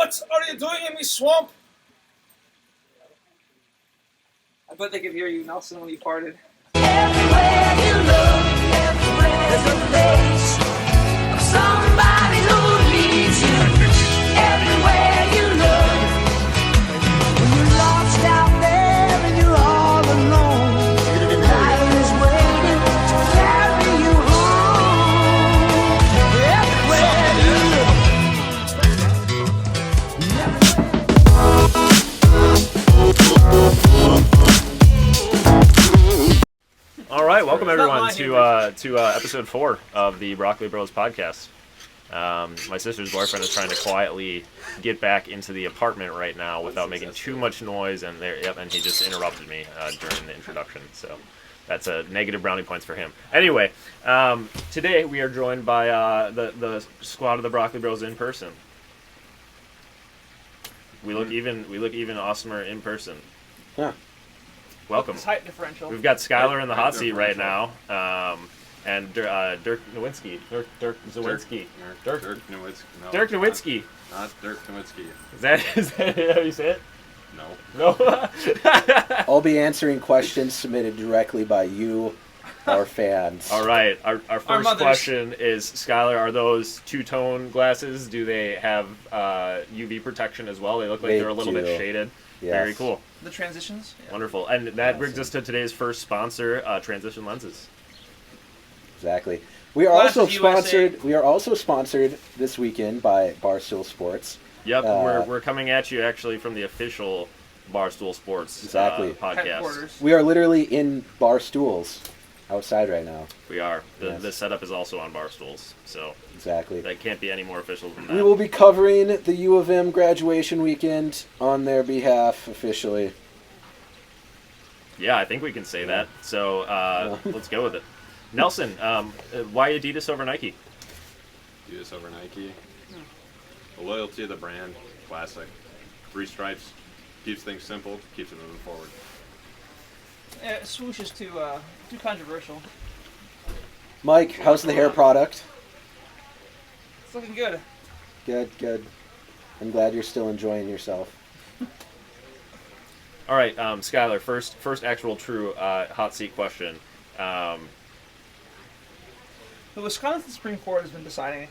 What are you doing in my swamp? I bet they could hear you, Nelson, when you farted. Everywhere you look, everywhere there's a place of somebody who leads you. Everywhere you look, when you're lost out there and you're all alone, life is waiting to carry you home. Everywhere you All right, welcome everyone to episode 4 of the Broccoli Bros podcast. My sister's boyfriend is trying to quietly get back into the apartment right now without making too much noise, and he just interrupted me during the introduction. So that's a negative brownie points for him. Anyway, today we are joined by the squad of the Broccoli Bros in person. We look even awesomer in person. Yeah. Welcome. This height differential. We've got Skylar in the hot seat right now, and Dirk Nowitzki. Dirk Zawinski. Dirk Nowitzki. No, Dirk Nowitzki. Not Dirk Nowitzki. Is that how you say it? No. No. I'll be answering questions submitted directly by you, our fans. All right. Our first mothers. question is, Skylar, are those two-tone glasses? Do they have UV protection as well? They look like they're a little bit shaded. Yes. Very cool. The transitions? Yeah. Wonderful. And that brings us to today's first sponsor, Transition Lenses. Exactly. We are Glasses also sponsored. USA. We are also sponsored this weekend by Barstool Sports. Yep, we're coming at you actually from the official Barstool Sports Exactly. podcast. Headquarters. We are literally in Barstools outside right now. We are. Yes. The setup is also on Barstools, so Exactly. that can't be any more official than that. We will be covering the U of M graduation weekend on their behalf officially. Yeah, I think we can say that. So let's go with it. Nelson, why Adidas over Nike? Adidas over Nike. The loyalty of the brand, classic. 3 stripes, keeps things simple, keeps it moving forward. Yeah, swoosh is too controversial. Mike, how's the hair product? It's looking good. Good. I'm glad you're still enjoying yourself. All right, Skylar, first actual true hot seat question. The Wisconsin Supreme Court has been deciding.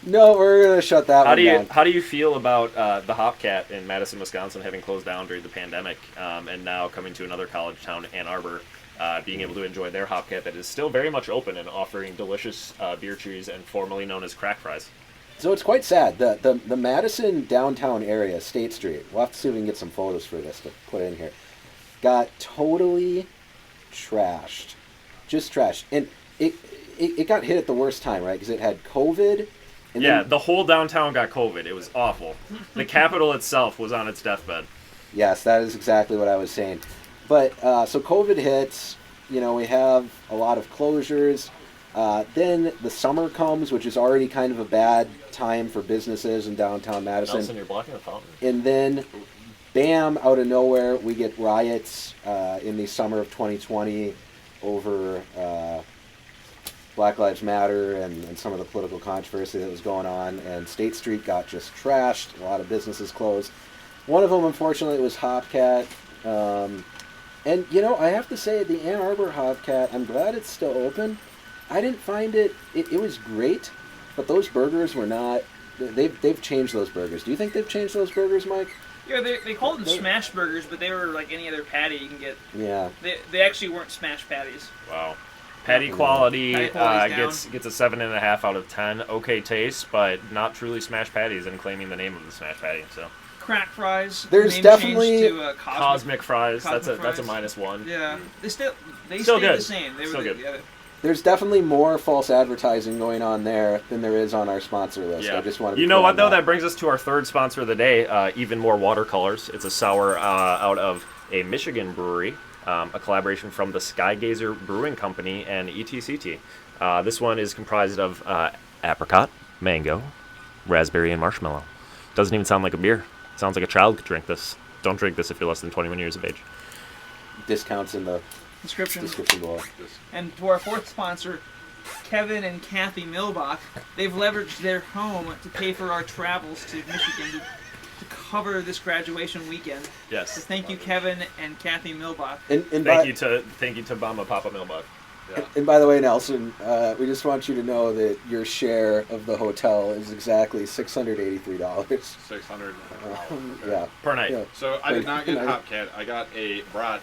No, we're gonna shut that one down. How do you feel about the Hopcat in Madison, Wisconsin, having closed down during the pandemic, and now coming to another college town, Ann Arbor, being able to enjoy their Hopcat that is still very much open and offering delicious beer cheese and formerly known as crack fries? So it's quite sad. The Madison downtown area, State Street, we'll have to see if we can get some photos for this to put in here, got totally trashed. Just trashed. And it got hit at the worst time, right? Because it had COVID. And then, the whole downtown got COVID. It was awful. The Capitol itself was on its deathbed. yes, that is exactly what I was saying. But so COVID hits, we have a lot of closures. Then the summer comes, which is already kind of a bad time for businesses in downtown Madison. Nelson, you're blocking the fountain. And then, bam, out of nowhere, we get riots in the summer of 2020 over Black Lives Matter and some of the political controversy that was going on. And State Street got just trashed. A lot of businesses closed. One of them, unfortunately, was Hopcat. And, I have to say, the Ann Arbor Hopcat, I'm glad it's still open. I didn't find it was great, but those burgers were not, they've changed those burgers. Do you think they've changed those burgers, Mike? Yeah, they called them smash burgers, but they were like any other patty you can get. Yeah. They actually weren't smash patties. Wow. Patty quality quality's gets a 7.5 out of 10. Okay taste, but not truly smashed patties and claiming the name of the smashed patty. So Crack fries. There's name definitely changed to, cosmic fries. Cosmic that's a fries. -1. Yeah, they still Still stayed good. the same. They were Still the, good. Yeah, There's definitely more false advertising going on there than there is on our sponsor list. Yeah. I just want to. You know what though? That brings us to our third sponsor of the day. Even More Watercolors. It's a sour out of a Michigan brewery, a collaboration from the Skygazer Brewing Company and ETCT. This one is comprised of apricot, mango, raspberry, and marshmallow. Doesn't even sound like a beer. Sounds like a child could drink this. Don't drink this if you're less than 21 years of age. Discounts in the description below. And to our fourth sponsor, Kevin and Kathy Milbach. They've leveraged their home to pay for our travels to Michigan to cover this graduation weekend. So Yes. thank you, Kevin and Kathy Milbach. And Thank you to Mama Papa Milbuck. Yeah. And by the way, Nelson, we just want you to know that your share of the hotel is exactly $683. 600. Yeah. Per night. Yeah. So I did not get a Nice. Hopcat. I got a brat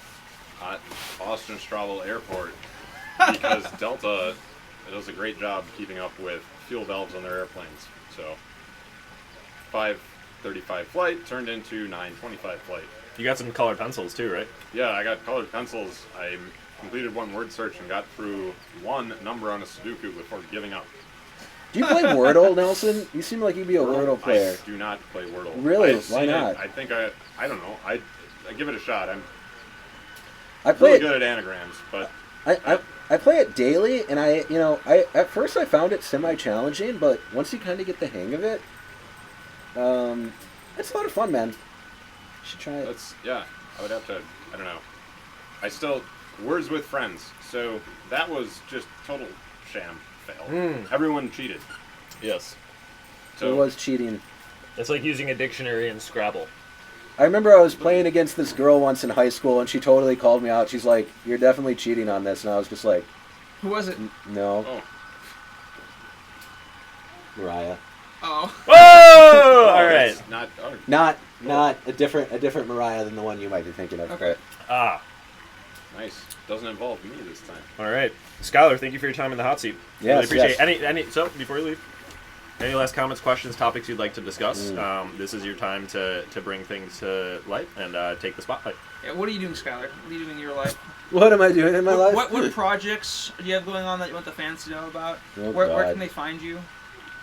at Austin Straubel Airport because Delta does a great job keeping up with fuel valves on their airplanes. So 5:35 flight turned into 9:25 flight. You got some colored pencils too, right? Yeah, I got colored pencils. I completed one word search and got through one number on a Sudoku before giving up. Do you play Wordle, Nelson? You seem like you'd be a Wordle player. I do not play Wordle. Really? I've Why seen it. not? I think I don't know. I give it a shot. I'm I play really it. good at anagrams, but I play it daily, and I at first I found it semi-challenging, but once you kind of get the hang of it, it's a lot of fun, man. You should try it. I would have to. I don't know. I still words with friends. So that was just total sham fail. Everyone cheated. Yes. So It was cheating. It's like using a dictionary in Scrabble. I remember I was playing against this girl once in high school, and she totally called me out. She's like, "You're definitely cheating on this," and I was just like, Who was it? "No, Oh, Mariah, Oh. Whoa! All right. it's not. Oh, not a different Mariah than the one you might be thinking of." Okay. Ah. nice. Doesn't involve me this time. All right. Skylar, thank you for your time in the hot seat. Yes, Really appreciate yes. it. Any so before you leave, any last comments, questions, topics you'd like to discuss? This is your time to bring things to light and take the spotlight. Yeah, what are you doing, Skylar? What are you doing in your life? What am I doing in my life? What projects do you have going on that you want the fans to know about? Oh, where God. can they find you?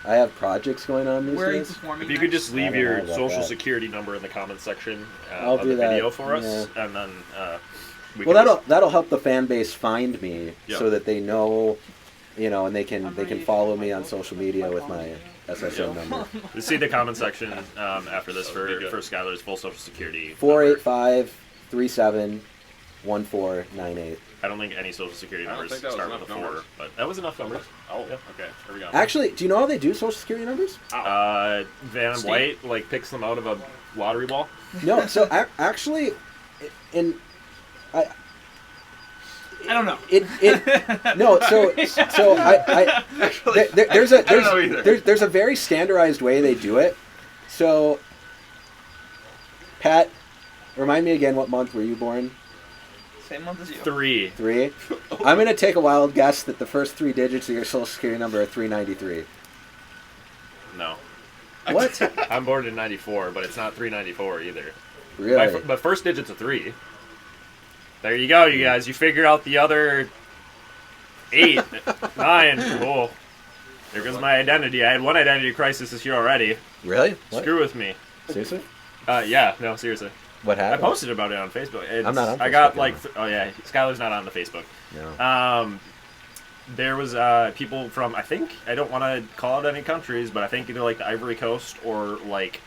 I have projects going on these Where are you days. performing? If you could next? just leave I don't your know about social that. security number in the comments section I'll of do the that, video for us, yeah. and then we Well, can that'll help the fan base find me Yeah. so that they know, and they can follow me on social media with my SSN number. just see the comment section after this That'd be for good. Skylar's full social security. 485-37-1498. I don't think any social security I don't numbers think that was start with a enough 4, numbers. but that was enough numbers. Oh, Yeah. okay. Here we go. Actually, do you know how they do social security numbers? Van Steve? White like picks them out of a lottery ball. No. So actually, I don't know. No. So there's a very standardized way they do it. So, Pat, remind me again, what month were you born? Same month as you. 3. 3. I'm gonna take a wild guess that the first 3 digits of your social security number are 393. No. What? I'm born in 94, but it's not 394 either. Really? But first digit's a 3. There you go, you guys. You figure out the other 8, 9. Cool. There goes my identity. I had one identity crisis this year already. Really? What? Screw with me. Seriously? Yeah, no, seriously. What I happened? posted about it on Facebook. I'm not on I got Facebook like, anymore. oh yeah, Skylar's not on the Facebook. No. There was people from, I think, I don't want to call out any countries, but I think either like the Ivory Coast or like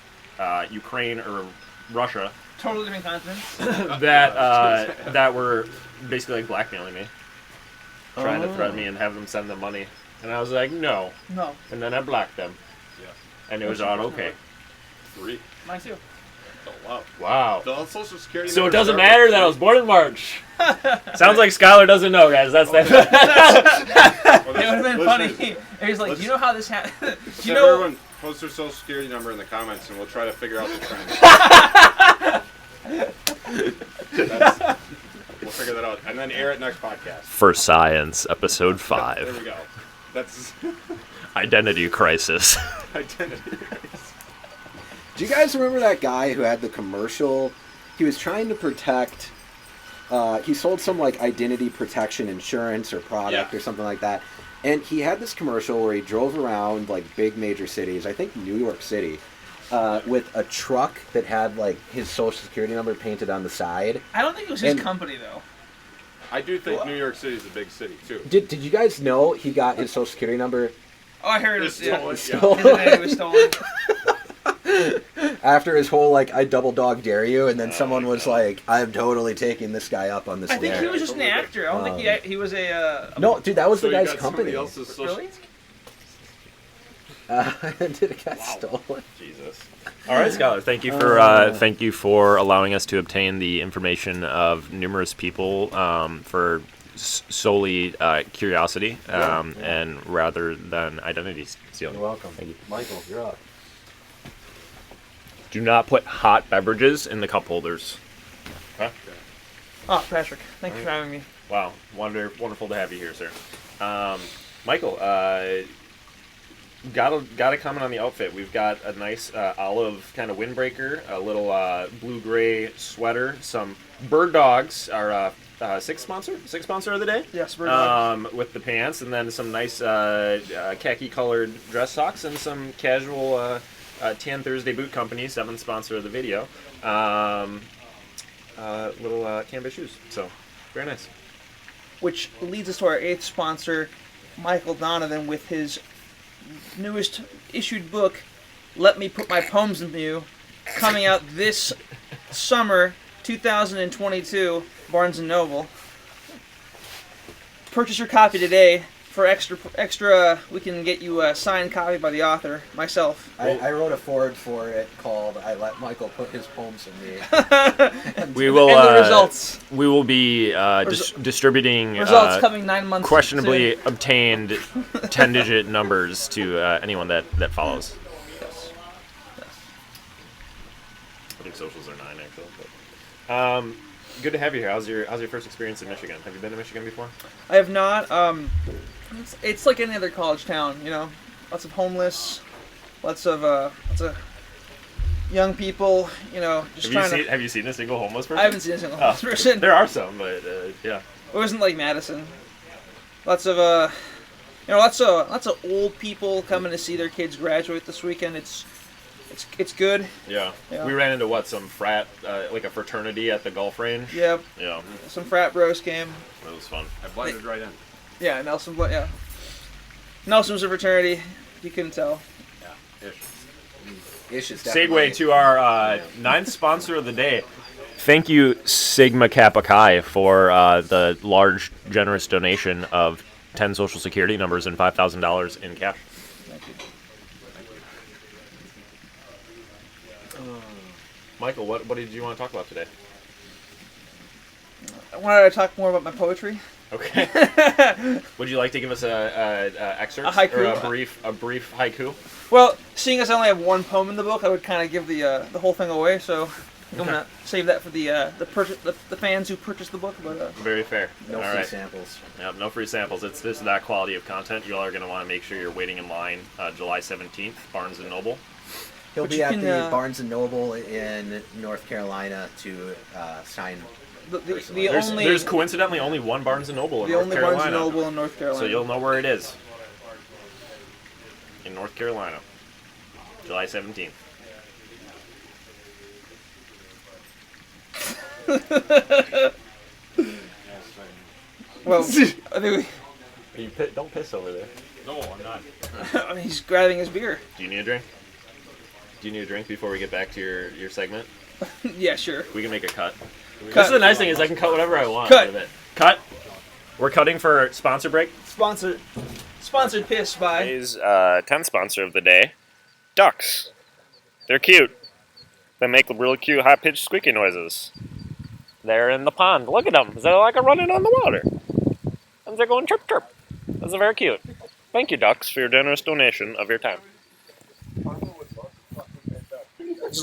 Ukraine or Russia Totally different continents. that were basically like blackmailing me, trying to threaten Oh. me and have them send them money. And I was like, no. No, And then I blocked them. Yeah. And it was all okay. 3. mine too. Oh, wow. Wow. The social security So it numbers doesn't start matter with that I 3. was born in March. Sounds like Skylar doesn't know, guys. That's that. Well, It would have been listeners, funny. And he's like, let's- do you know how this happened? Do So you know? everyone post their social security number in the comments, and we'll try to figure out the trend. We'll figure that out, and then air it next podcast. For Science, Episode There we go. That's Identity Crisis. identity. Do you guys remember that guy who had the commercial? He was trying to protect. He sold some like identity protection insurance or product Yeah. or something like that, and he had this commercial where he drove around like big major cities. I think New York City. With a truck that had like his social security number painted on the side. I don't think it was his And- company though. I do think New York City is a big city too. Did you guys know he got his social security number Oh, I heard it was It's stolen. yeah. stolen? His identity was stolen. After his whole, like, I double dog dare you, and then someone was like, I'm totally taking this guy up on this I think dare. he was just an actor. I don't think he was a. No, dude, that was So the you guy's got somebody company. else's social- Really? Did it get stolen? Jesus. All right, Scholar. Thank you for allowing us to obtain the information of numerous people for solely curiosity and rather than identity stealing. You're welcome. Thank you. Michael, you're up. Do not put hot beverages in the cup holders. Huh? Oh, Patrick, thanks for having me. Wow, wonderful to have you here, sir. Michael, got a comment on the outfit. We've got a nice olive kind of windbreaker, a little blue-gray sweater, some bird dogs, our sixth sponsor of the day. Yes, bird dogs. With the pants, and then some nice khaki-colored dress socks, and some casual Tan Thursday Boot Company, 7th sponsor of the video. Little canvas shoes. So, very nice. Which leads us to our 8th sponsor, Michael Danyvin, with his newest issued book, Let Me Put My Poems in You, coming out this summer, 2022, Barnes & Noble. Purchase your copy today. For extra, we can get you a signed copy by the author, myself. I wrote a forward for it called I Let Michael Put His Poems in Me. We will. And the results. We will be distributing Results coming 9 months. questionably soon. obtained 10-digit numbers to anyone that follows. Yes. I think socials are 9 actually. But, good to have you here. How's your first experience in Michigan? Have you been to Michigan before? I have not. It's like any other college town, you know. Lots of homeless, lots of young people, you know, just Have you seen a single homeless person? I haven't seen a single homeless person. There are some, but yeah. It wasn't like Madison. Lots of lots of old people coming to see their kids graduate this weekend. It's good. Yeah. Yeah. We ran into some frat, like a fraternity at the golf range. Yep. Yeah. Some frat bros came. That was fun. I blended right in. Yeah, Nelson was a fraternity. You couldn't tell. Yeah, ish. Ish is definitely- Segue to our 9th sponsor of the day. Thank you, Sigma Kappa Chi, for the large, generous donation of 10 Social Security numbers and $5,000 in cash. Thank you. Michael, what did you want to talk about today? I wanted to talk more about my poetry. Okay. Would you like to give us a excerpt A haiku. or a brief haiku? Well, seeing as I only have one poem in the book, I would kind of give the whole thing away. So I'm gonna save that for the fans who purchased the book. But Very fair. No All free right. samples. Yep, no free samples. This is that quality of content. You all are going to want to make sure you're waiting in line July 17th, Barnes & Noble. He'll But be you at can, the Barnes & Noble in North Carolina to sign. the There's coincidentally only one Barnes & Noble in the North only Carolina. Barnes & Noble in North Carolina. So you'll know where it is. In North Carolina. July 17th. Well, I think Don't piss over there. No, I'm not. I mean, he's grabbing his beer. Do you need a drink? Do you need a drink before we get back to your segment? Yeah, sure. We can make a cut. Cut. This is the nice thing is I can cut whatever I want Cut. with it. Cut. We're cutting for sponsor break. Sponsored piss by. Today's 10th sponsor of the day, ducks. They're cute. They make really cute high-pitched squeaky noises. They're in the pond. Look at them. They're like running on the water. And they're going chirp chirp. Those are very cute. Thank you, ducks, for your generous donation of your time.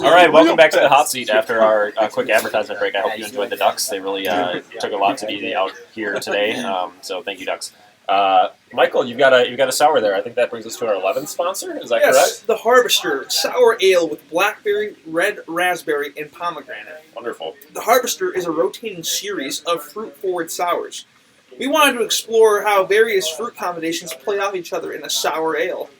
All right, welcome back to the hot seat after our quick advertisement break. I hope you enjoyed the ducks. They really took a lot to be out here today. So thank you, ducks. Michael, you've got a sour there. I think that brings us to our 11th sponsor. Is that correct? The Harvester Sour Ale with blackberry, red raspberry, and pomegranate. Wonderful. The Harvester is a rotating series of fruit-forward sours. We wanted to explore how various fruit combinations play off each other in a sour ale,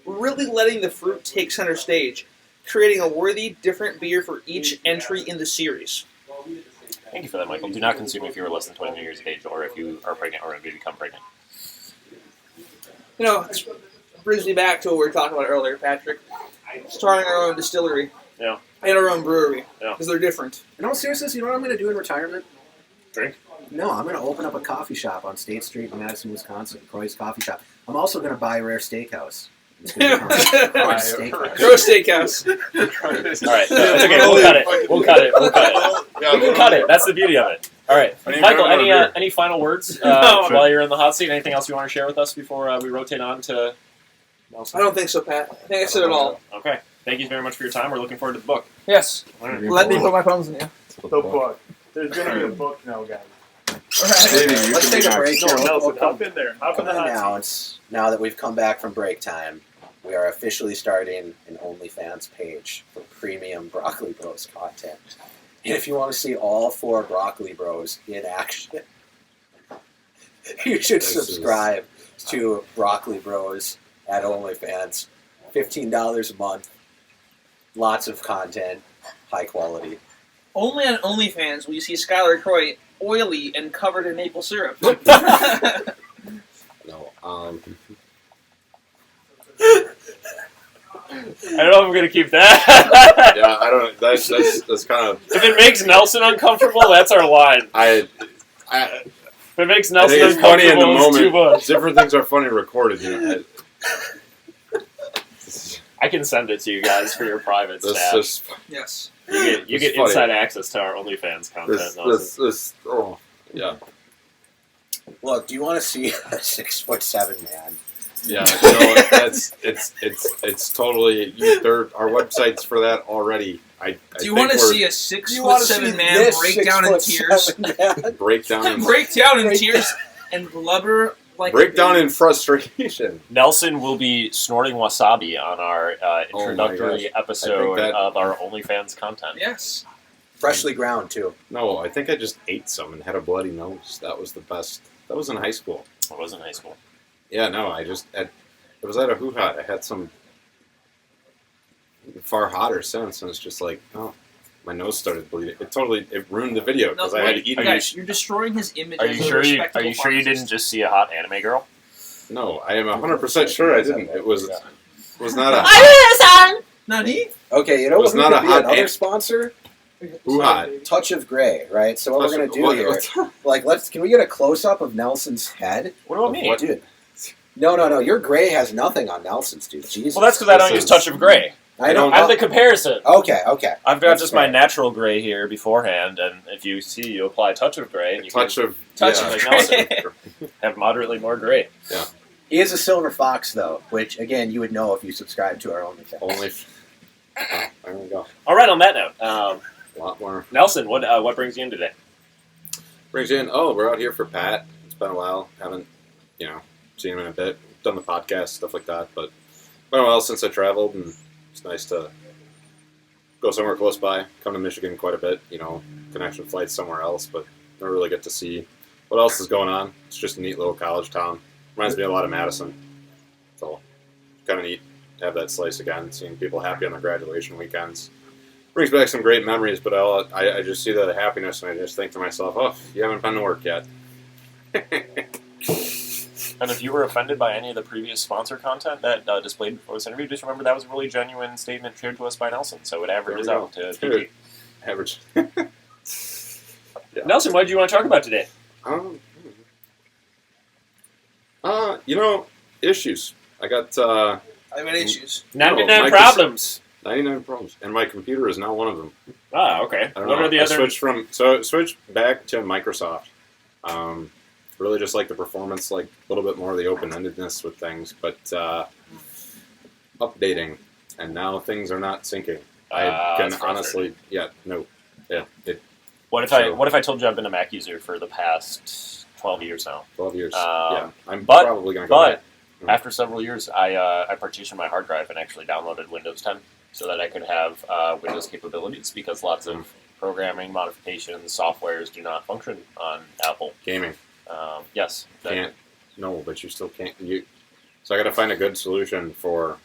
really letting the fruit take center stage, creating a worthy, different beer for each entry in the series. Thank you for that, Michael. Do not consume if you are less than 20 years of age or if you are pregnant or if you become pregnant. You know, this brings me back to what we were talking about earlier, Patrick. starting our own distillery. Yeah. And our own brewery. Yeah. Because they're different. In all seriousness, you know what I'm going to do in retirement? Drink? No, I'm going to open up a coffee shop on State Street in Madison, Wisconsin. Croy's Coffee Shop. I'm also going to buy a Rare Steakhouse. It's gonna become Croy's Steakhouse. Grow Steakhouse. All right, it's okay. We'll cut it. We'll cut it. We can cut it. That's the beauty of it. All right, Michael. Any final words while you're in the hot seat? Anything else you want to share with us before we rotate on to Nelson? I don't think so, Pat. I think I said it all. Okay. Thank you very much for your time. We're looking forward to the book. Yes. All right. Let me put my thumbs in you. The book. There's going to be a book now, guys. All right. Let's take a break. No, here. Nelson, hop in there. Hop in the hot seat. Announce, now that we've come back from break time, we are officially starting an OnlyFans page for premium Broccoli Bros content. And if you want to see all 4 Broccoli Bros in action, you should subscribe to Broccoli Bros at OnlyFans. $15 a month. Lots of content. High quality. Only on OnlyFans will you see Skylar Croy oily and covered in maple syrup. No. I don't know if I'm gonna keep that. Yeah, I don't. That's kind of. If it makes Nelson uncomfortable, that's our line. I If it makes I Nelson think it's funny in the uncomfortable, it's too moment. much. Different things are funny recorded. You know. I can send it to you guys for your private This staff. is Yes. You It's get funny. inside access to our OnlyFans content. Nelson. this. Oh, yeah, Look, do you want to see a 6'7" man? yeah. You know, it's totally. Our website's for that already. Do you want to see a 6'7" man break down in tears? break down? Break down in tears and blubber like Break down in frustration. Nelson will be snorting wasabi on our introductory gosh. episode I think that- of our OnlyFans content. Yes. Freshly ground, too. No, I think I just ate some and had a bloody nose. That was the best. That was in high school. It was in high school. Yeah, no, it was at a hoo-ha. I had some far hotter since, and it's just like, oh, my nose started bleeding. It ruined the video because I had to eat it. Guys, you're destroying his image. Are as you a sure you respectable didn't pharmacist. just see a hot anime girl? No, I am 100% sure I didn't. It was not a Nani? Okay, you know Was what not could a be hot another ant. sponsor? hoo-ha. Touch of Gray, right? So what we're going to do What- here, what- can we get a close-up of Nelson's head? What about me? What? Dude. No, your gray has nothing on Nelson's, dude. Jesus. Well, that's because I don't This use is- Touch of Gray. I know. I'm the comparison. Okay. I've got That's just my fair. natural gray here beforehand, and if you see, you apply Touch of Gray, and you Touch can of Touch yeah. of like Gray. Nelson have moderately more gray. He is a silver fox, though, which, again, you would know if you subscribe to our OnlyFans. Only. Oh, there we go. All right, on that note, A lot more. Nelson, what brings you in today? Brings you in. Oh, we're out here for Pat. It's been a while. Haven't, seen him in a bit. Done the podcast, stuff like that. But it's been a while since I traveled, and it's nice to go somewhere close by. Come to Michigan quite a bit. Connection flights somewhere else, but don't really get to see what else is going on. It's just a neat little college town. Reminds me a lot of Madison. So kind of neat to have that slice again. Seeing people happy on their graduation weekends brings back some great memories. But I just see the happiness, and I just think to myself, oh, you haven't been to work yet. And if you were offended by any of the previous sponsor content that displayed before this interview, just remember that was a really genuine statement shared to us by Nelson, so it averages There we out to go. PG. Average. Nelson, what did you want to talk about today? Issues. I got I've got issues. 99 Mike is- problems. 99 problems, and my computer is now one of them. Ah, okay. I don't What know. are the I other? switched back to Microsoft. Really just like the performance, like a little bit more of the open-endedness with things, but updating, and now things are not syncing. I can that's honestly, What if I told you I've been a Mac user for the past 12 years now? 12 years. Um, I'm but- probably going to go But back. after several years, I partitioned my hard drive and actually downloaded Windows 10 so that I could have Windows capabilities because lots of programming modifications, softwares do not function on Apple. Gaming. Yes. Can't. No, but you still can't. So I got to find a good solution for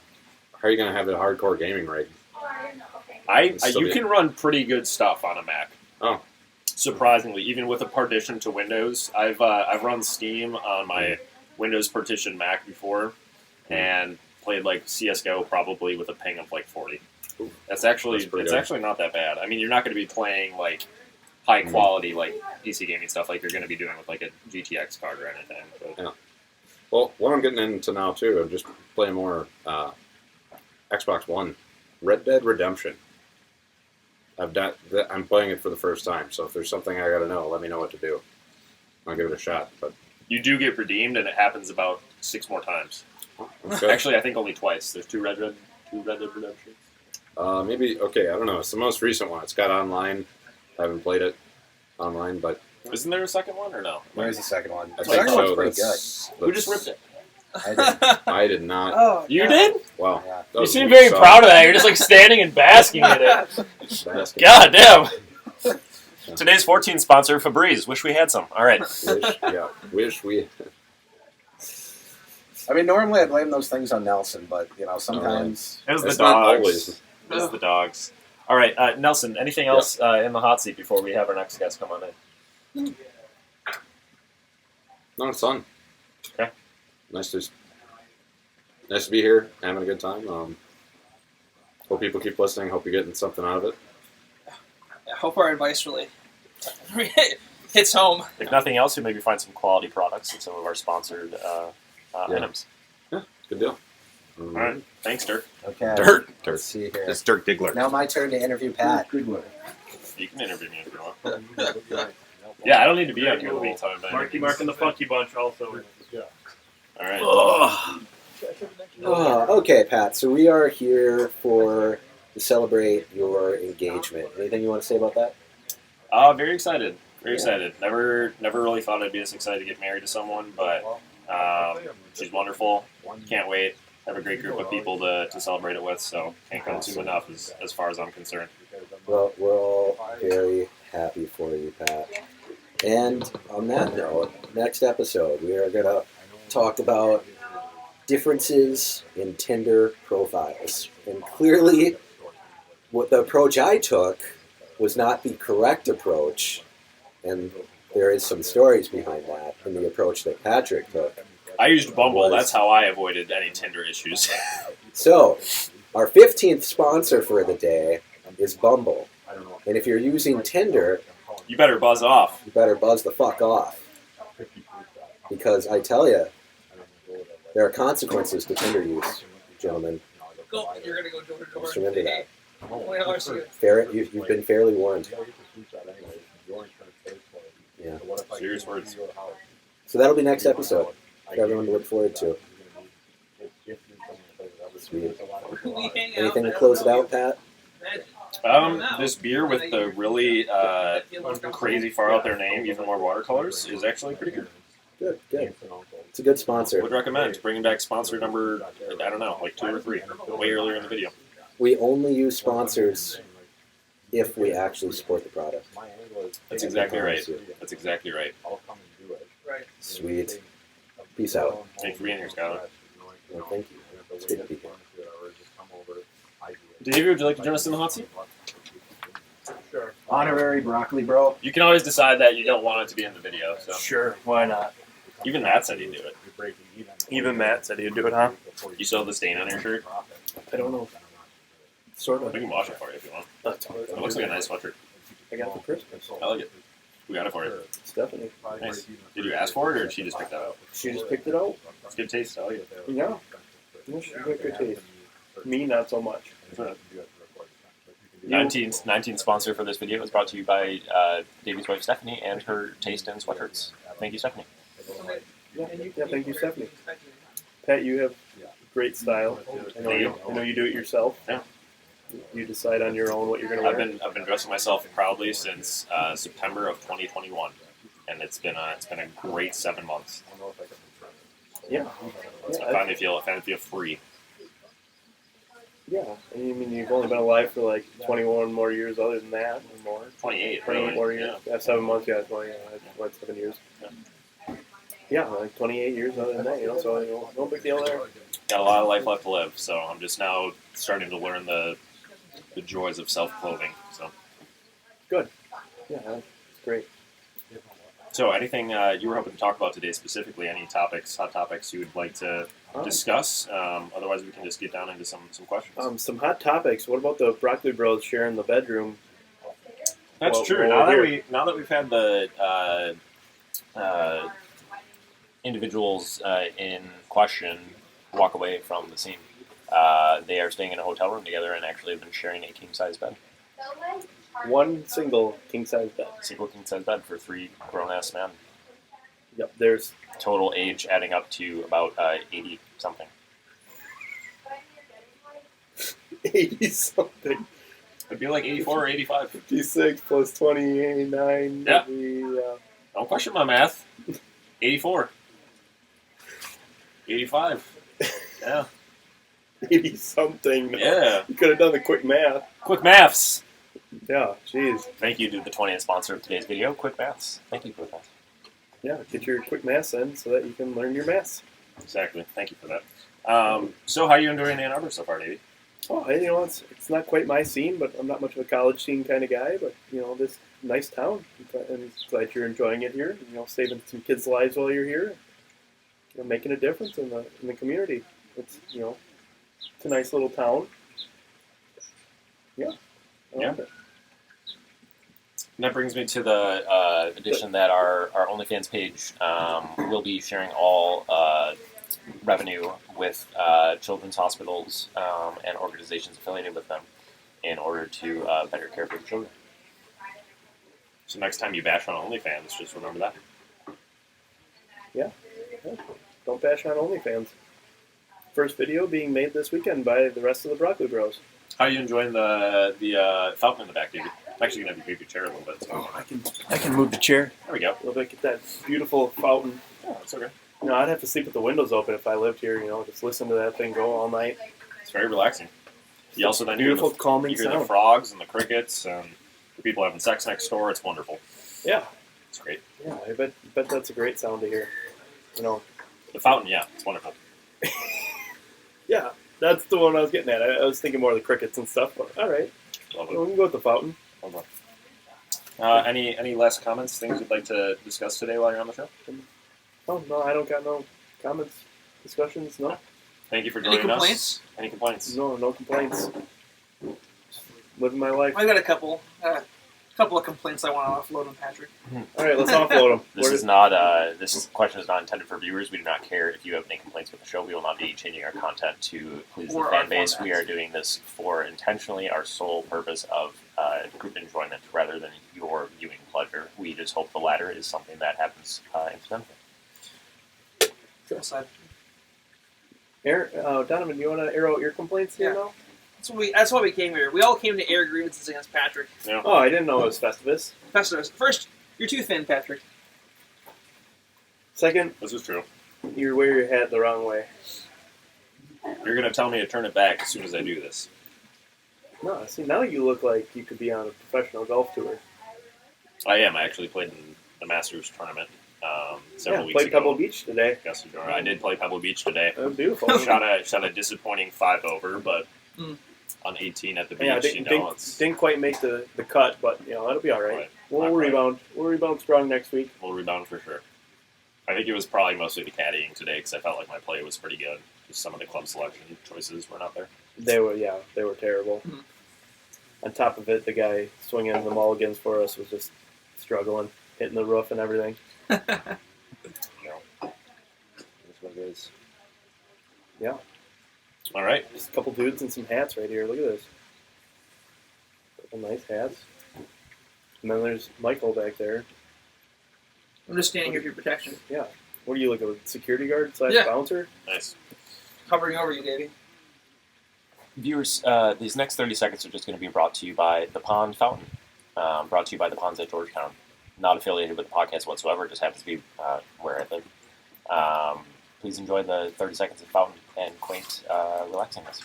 how are you going to have the hardcore gaming rig? You can run pretty good stuff on a Mac. Oh. Surprisingly, even with a partition to Windows, I've run Steam on my Windows partition Mac before, and played like CS:GO probably with a ping of like 40. Ooh, That's actually that's pretty it's good. actually not that bad. I mean, you're not going to be playing like high quality like PC gaming stuff like you're going to be doing with like a GTX card or anything. But Yeah. Well, what I'm getting into now too, I'm just playing more Xbox One, Red Dead Redemption. I'm playing it for the first time, so if there's something I gotta know, let me know what to do. I'll give it a shot. But you do get redeemed, and it happens about 6 more times. okay. Actually, I think only twice. There's two Red Dead Redemptions. Maybe okay. I don't know. It's the most recent one. It's got online. I haven't played it online, but Isn't there a second one or no? Where's the second one? I The think second one's so. pretty That's, Who just ripped it? good. I did. I did not. Oh, You God. did? Wow. Yeah. That You was seem weak very sauce. proud of that. You're just like standing and basking in it. Basket. God damn. Today's 14 sponsor, Febreze. Wish we had some. All right. Wish we. I mean, normally I blame those things on Nelson, but sometimes It was the It's not dogs. always. It was the dogs. All right, Nelson. Anything else in the hot seat before we have our next guest come on in? No, it's fun. Okay. Nice to be here, having a good time. Hope people keep listening. Hope you're getting something out of it. I hope our advice really hits home. If nothing else, we maybe find some quality products in some of our sponsored items. Good deal. All right. Thanks, Dirk. okay. Dirk. Let's see here. It's Dirk Diggler. Now my turn to interview Pat. You can interview me if you want. Yeah, I don't need to be out here the whole time. but- Mark and the Funky Bunch also. All right. Okay, Pat. So we are here to celebrate your engagement. Anything you want to say about that? Very excited. Very excited. Never really thought I'd be this excited to get married to someone, but she's wonderful. Can't wait. Have a great group of people to celebrate it with, so can't come soon enough as far as I'm concerned. Well, we're all very happy for you, Pat. And on that note, next episode, we are going to talk about differences in Tinder profiles. And clearly, what the approach I took was not the correct approach. And there is some stories behind that in the approach that Patrick took. I used Bumble. That's how I avoided any Tinder issues. So, our 15th sponsor for the day is Bumble. And if you're using Tinder, You better buzz off. you better buzz the fuck off. Because I tell you, there are consequences to Tinder use, gentlemen. Go. You're gonna go door to door. Just remember that. $20 You've been fairly warned. Yeah. Serious words. So that'll be next episode for everyone to look forward to. Sweet. Anything to close it out, Pat? This beer with the really crazy far out there name, even more watercolors, is actually pretty good. Good, good. It's a good sponsor. Would recommend bringing back sponsor number, I don't know, like 2 or 3, way earlier in the video. We only use sponsors if we actually support the product. That's exactly right. That's exactly right. Right. Sweet. Peace out. Thanks for being here, Skylar. Well, thank you. It's good to be here. Dave, would you like to join us in the hot seat? Sure. Honorary broccoli, bro. You can always decide that you don't want it to be in the video. So Sure, why not? even Matt said he'd do it. Even Matt said he'd do it, huh? You still have the stain on your shirt? I don't know. Sort of. We can wash it for you if you want. That's It looks like a nice sweatshirt. I got for Christmas. I like it. We got it for you. Stephanie. Nice. Did you ask for it, or did she just pick that up? She just picked it out. It's good taste. I like it. Yeah. Yeah, she's got good taste. Me, not so much. 19 sponsor for this video is brought to you by Davey's wife Stephanie and her taste in sweatshirts. Thank you, Stephanie. Yeah, thank you, Stephanie. Pat, you have great style. I know you do it yourself. Yeah. You decide on your own what you're going to wear. I've been dressing myself proudly since September of 2021, and it's been a great 7 months. Yeah. I finally feel free. Yeah. I mean, you've only been alive for like 21 more years other than that, or more. 28. 28 Really. more years. Yeah, 7 months, yeah, 20, like 7 years. Yeah, like 28 years other than that, so no big deal there. Got a lot of life left to live, so I'm just now starting to learn the joys of self-clothing. So Good. Yeah, that's great. So, anything you were hoping to talk about today specifically? Any topics, hot topics you would like to discuss? Otherwise, we can just get down into some questions. Some hot topics. What about the Broccoli Bros sharing the bedroom? That's true. Well, Now that we've had the individuals in question walk away from the scene, they are staying in a hotel room together and actually have been sharing a king-size bed. One single king-size bed. Single king-size bed for 3 grown-ass men. Yep, there's Total age adding up to about 80-something. 80-something. It'd be like 84 or 85. 56 plus 29. Yeah. Maybe, Don't question my math. 84. 85. Yeah. 80-something. Yeah. You could have done the quick math. Quick maths. Yeah, jeez. Thank you to the 20th sponsor of today's video, Quick Maths. Thank you, Quick Maths. Yeah, get your quick maths in so that you can learn your maths. Exactly. Thank you for that. So how are you enjoying Ann Arbor so far, Davey? Oh, you know, it's not quite my scene, but I'm not much of a college scene kind of guy. But you know, this nice town, and glad you're enjoying it here. You know, saving some kids' lives while you're here. You know, making a difference in the community. It's it's a nice little town. Yeah. I like it. And that brings me to the addition that our OnlyFans page will be sharing all revenue with children's hospitals and organizations affiliated with them in order to better care for the children. So next time you bash on OnlyFans, just remember that. Yeah. Don't bash on OnlyFans. First video being made this weekend by the rest of the Broccoli Bros. How are you enjoying the fountain in the back, Davey? I'm actually going to have you move your chair a little bit. So. Oh, I can move the chair. There we go. A little bit. Get that beautiful fountain. Oh, that's okay. You know, I'd have to sleep with the windows open if I lived here. You know, just listen to that thing go all night. It's very relaxing. You also then Beautiful, hear calming you hear the sound. frogs and the crickets and the people having sex next door. It's wonderful. Yeah. It's great. Yeah, I bet that's a great sound to hear. You know. The fountain, yeah, it's wonderful. Yeah, that's the one I was getting at. I was thinking more of the crickets and stuff, but all right. Lovely. Well, we can go with the fountain. Lovely. Any last comments, things you'd like to discuss today while you're on the show? Oh, no, I don't got no comments, discussions, no. Thank you for Any joining us. complaints? Any complaints? No complaints. Living my life. I got a couple of complaints I want to offload on Patrick. All right, let's offload them. This question is not intended for viewers. We do not care if you have any complaints with the show. We will not be changing our content to please the Or fan our base. formats. We are doing this for intentionally our sole purpose of group enjoyment rather than your viewing pleasure. We just hope the latter is something that happens incidentally. Aside. Donovan, you want to air out your complaints here Yeah. now? That's why we came here. We all came to air grievances against Patrick. Yeah. Oh, I didn't know it was Festivus. Festivus. First, you're too thin, Patrick. Second, This is true. you wear your hat the wrong way. You're going to tell me to turn it back as soon as I do this. No, see, now you look like you could be on a professional golf tour. I am. I actually played in the Masters tournament several weeks played ago. Pebble Beach today. I did play Pebble Beach today. Beautiful. Shot a disappointing 5 over, but on 18 at the beach, Yeah, didn't quite make the cut, but that'll be all right. Right. We'll Not quite. rebound. We'll rebound strong next week. We'll rebound for sure. I think it was probably mostly the caddying today because I felt like my play was pretty good. Just some of the club selection choices were not there. They were terrible. Mhm. On top of it, the guy swinging the mulligans for us was just struggling, hitting the roof and everything. That's what it is. Yeah, All right. just a couple dudes and some hats right here. Look at this. Couple nice hats. And then there's Michael back there. I'm just standing here for your protection. Yeah. What do you look at? Security guard / Yeah. bouncer? Nice. Covering over you, Davey. Viewers, these next 30 seconds are just going to be brought to you by the Pond Fountain. Brought to you by the Ponds at Georgetown. Not affiliated with the podcast whatsoever, just happens to be where I live. Please enjoy the 30 seconds of fountain and quaint relaxingness.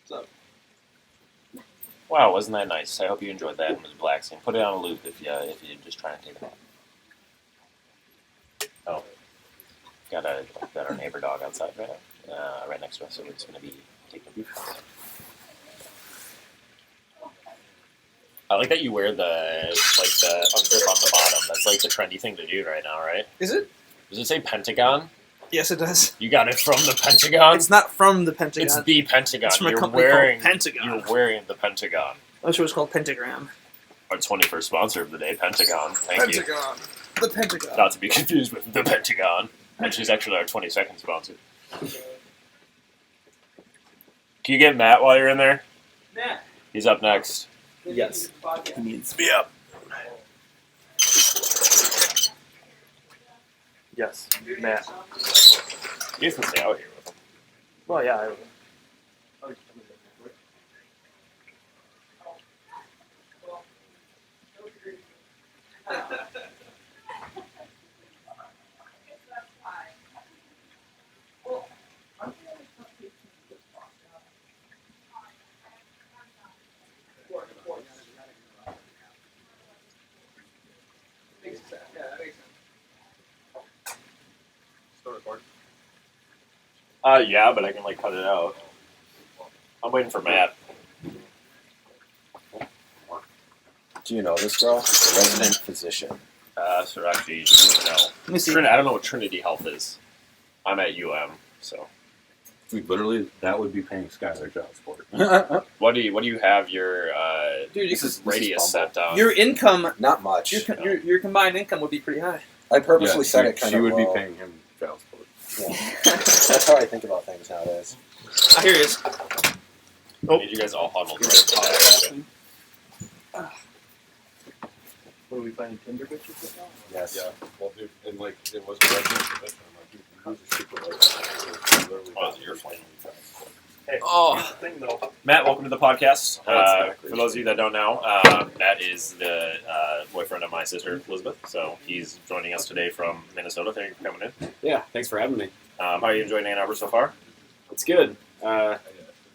So, Wow, wasn't that nice? I hope you enjoyed that and was relaxing. Put it on a loop if you're just trying to take a nap. Oh, got our neighbor dog outside right next to us, so we're just gonna be taking a few shots. I like that you wear the unzip on the bottom. That's like the trendy thing to do right now, right? is it? Does it say Pentagon? Yes, it does. You got it from the Pentagon? It's not from the Pentagon. It's the Pentagon. It's from a You're company wearing called Pentagon. You're wearing the Pentagon. I wish it was called Pentagram. Our 21st sponsor of the day, Pentagon. Thank you. Pentagon. The Pentagon. Not to be confused with the Pentagon, which is actually our 22nd sponsor. Can you get Matt while you're in there? Matt. He's up next. Yes. He needs to be up. Yes, Matt. You guys can stay out here with him. Well, yeah. Yeah, but I can cut it out. I'm waiting for Matt. Do you know this girl? The resident physician. So actually, no. Let me see. I don't know what Trinity Health is. I'm at so. That would be paying Skylar child support. What do you have your Dude, This is radius Bumble. set down? Your income, Not much. your combined income would be pretty high. I purposely set it kind she of would low. be paying him child support. Yeah. That's how I think about things nowadays. Ah, here he is. I need you guys all huddled right now. What are we finding Tinder bitches now? Yes. Yeah, well, dude, and it was a resident position. I'm like, dude, who's a supervisor? Oh, it's your flame. Hey, Oh. here's the thing though. Matt, welcome to the podcast. exactly. For those of you that don't know, Matt is the boyfriend of my sister, Elizabeth. So he's joining us today from Minnesota. Thank you for coming in. Yeah, thanks for having me. How are you enjoying Ann Arbor so far? It's good.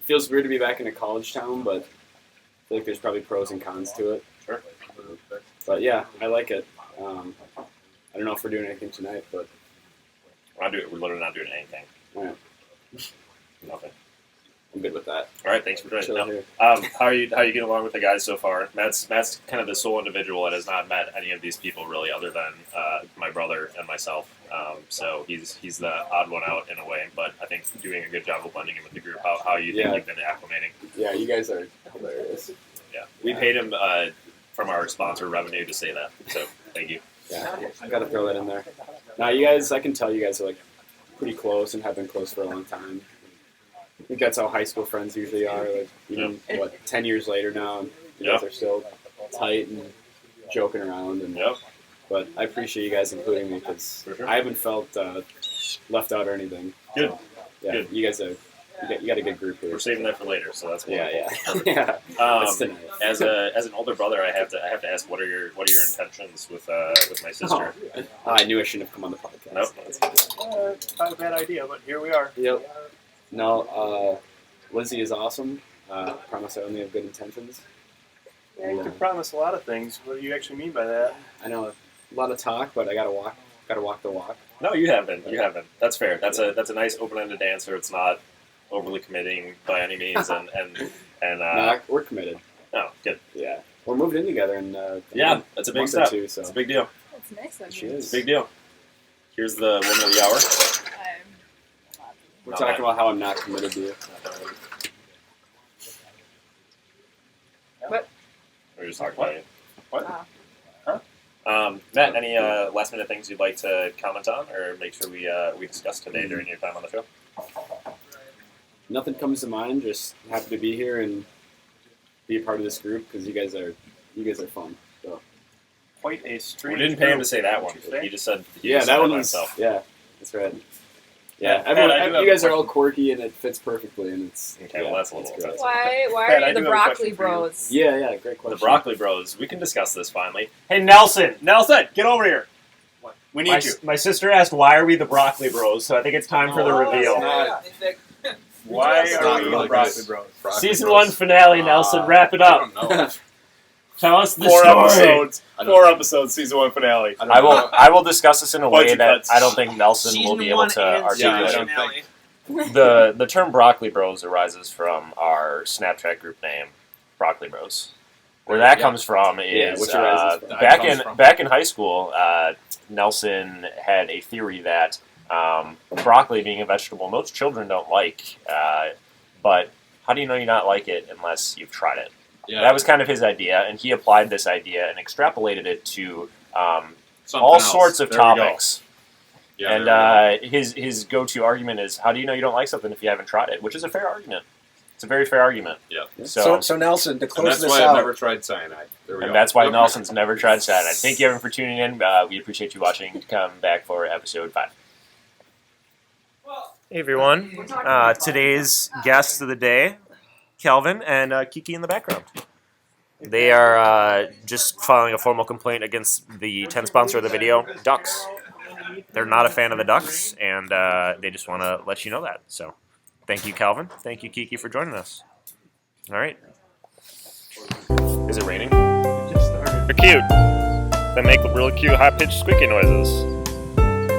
Feels weird to be back in a college town, but I feel like there's probably pros and cons to it. Sure. But yeah, I like it. I don't know if we're doing anything tonight, but We're literally not doing anything. Alright. Nothing. I'm good with that. All right, thanks for joining. Chill No. here. How are you getting along with the guys so far? Matt's kind of the sole individual that has not met any of these people really, other than my brother and myself. So he's the odd one out in a way, but I think doing a good job of blending in with the group. How you think Yeah. you've been acclimating? Yeah, you guys are hilarious. Yeah, we paid him from our sponsor revenue to say that. So thank you. Yeah, I gotta throw that in there. Now, you guys, I can tell you guys are pretty close and have been close for a long time. I think that's how high school friends usually are. Even 10 years later now, and you guys are still tight and joking around. And Yep. but I appreciate you guys including me because For sure. I haven't felt left out or anything. Good. Yeah, Good. you guys are. You got a good group here. We're saving that for later, so that's Yeah, wonderful. yeah, yeah. That's tonight. As an older brother, I have to ask what are your intentions with my sister? I knew I shouldn't have come on the podcast. Nope. Not a bad idea, but here we are. Yep. No, Lizzie is awesome. Promise I only have good intentions. Yeah, you could promise a lot of things. What do you actually mean by that? I know a lot of talk, but I gotta walk the walk. No, you haven't. You haven't. That's fair. That's a nice open-ended answer. It's not overly committing by any means, and No, we're committed. no, good. Yeah, we're moving in together, and Yeah, that's a big month or step. two, so It's a big deal. That's nice of she you. is. It's a big deal. Here's the woman of the hour. We're talking about how I'm not committed to you. We're just talking about it. Wow. Matt, any last minute things you'd like to comment on or make sure we discuss today during your time on the show? Nothing comes to mind. Just happy to be here and be a part of this group because you guys are fun. So Quite a We strange. didn't pay him to group, say that would one. you say? He just said. yeah, just that said one it was himself. yeah. That's right. Yeah, Yeah, Pat, I do have you a guys are all question. quirky and it fits perfectly, and it's Okay, well, that's a little great. offensive. Why Pat, are I you do the have a broccoli question for you. bros? Yeah, great The question. Broccoli Bros. We can discuss this finally. Hey, Nelson, get over here. We need you. My sister asked, "Why are we the Broccoli Bros?" So I think it's time for the reveal. Why It's are not we really the Broccoli good. Bros? Broccoli Season Bros. 1 finale, Nelson. Wrap it I up. don't know. Tell us the Four story. episodes. I don't- 4 episodes, season 1 finale. don't I will know. I will discuss this in a way Budget that cuts. I don't think Nelson will Season be able 1 to and Yeah, I articulate. don't finale. The term Broccoli Bros arises from our Snapchat group name, Broccoli Bros. Where that Yeah. comes from Yeah, is which arises from- back in high school, Nelson had a theory that broccoli being a vegetable most children don't like, but how do you know you not like it unless you've tried it? Yeah. That was kind of his idea, and he applied this idea and extrapolated it to Something all else. sorts of There we go. topics. Yeah, And there we go. his go-to argument is, how do you know you don't like something if you haven't tried it? Which is a fair argument. It's a very fair argument. Yeah. So Nelson, to And close that's this why out, I've never tried cyanide. There we And go. that's why Yep. Nelson's never tried cyanide. Thank you, everyone, for tuning in. We appreciate you watching. Come back for episode 5. Hey, everyone. Today's guests of the day, Calvin and Kiki in the background. They are just filing a formal complaint against the 10 sponsor of the video, Ducks. They're not a fan of the Ducks, and they just want to let you know that. So, thank you, Calvin. Thank you, Kiki, for joining us. All right. Is it raining? They're cute. They make really cute, high-pitched, squeaky noises.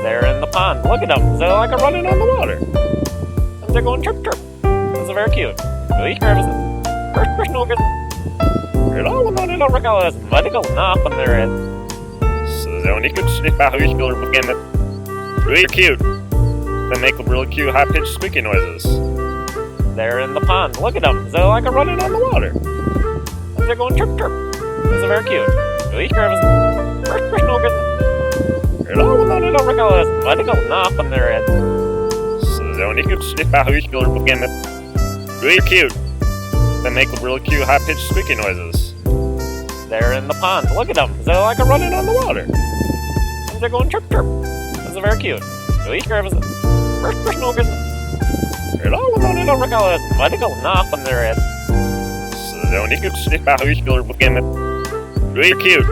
They're in the pond. Look at them. They're like running on the water. And they're going chirp, chirp. Those are very cute. Really? First, no good. Hello, no, no, regardless. Medical nap on their head. So, you could snip out who's going to begin it. Really cute. They make really cute, high-pitched, squeaky noises. They're in the pond. Look at them. They're like running on the water. And they're going chirp, chirp. Those are very cute. Really? First, no good. Hello, no, no, regardless. Medical nap on their head. So, you could snip out who's going to begin it. Really cute. They make really cute, high-pitched, squeaky noises. They're in the pond. Look at them. They're like running on the water. And they're going chirp, chirp. Those are very cute. Really? First, no good. Hello, no, no, regardless. Medical nap on their head. So, you could snip out who's going to begin it. Really cute.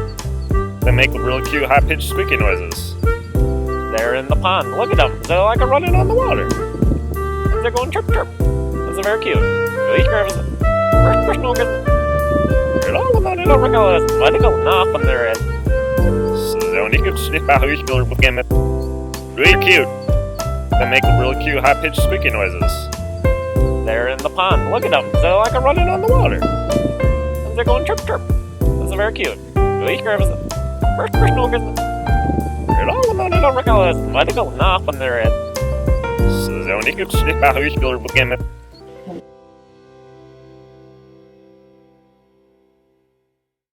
They make really cute, high-pitched, squeaky noises. They're in the pond. Look at them. They're like running on the water. And they're going chirp, chirp. Those are very cute. Really? First, no good. Hello, no, no, regardless. Medical nap on their head. So, you could snip out who's going to begin it. Really cute. They make really cute, high-pitched, squeaky noises. They're in the pond. Look at them. They're like running on the water. And they're going chirp, chirp. Those are very cute. Really? First, no good. Hello, no, no, regardless. Medical nap on their head. So, you could snip out who's going to begin it.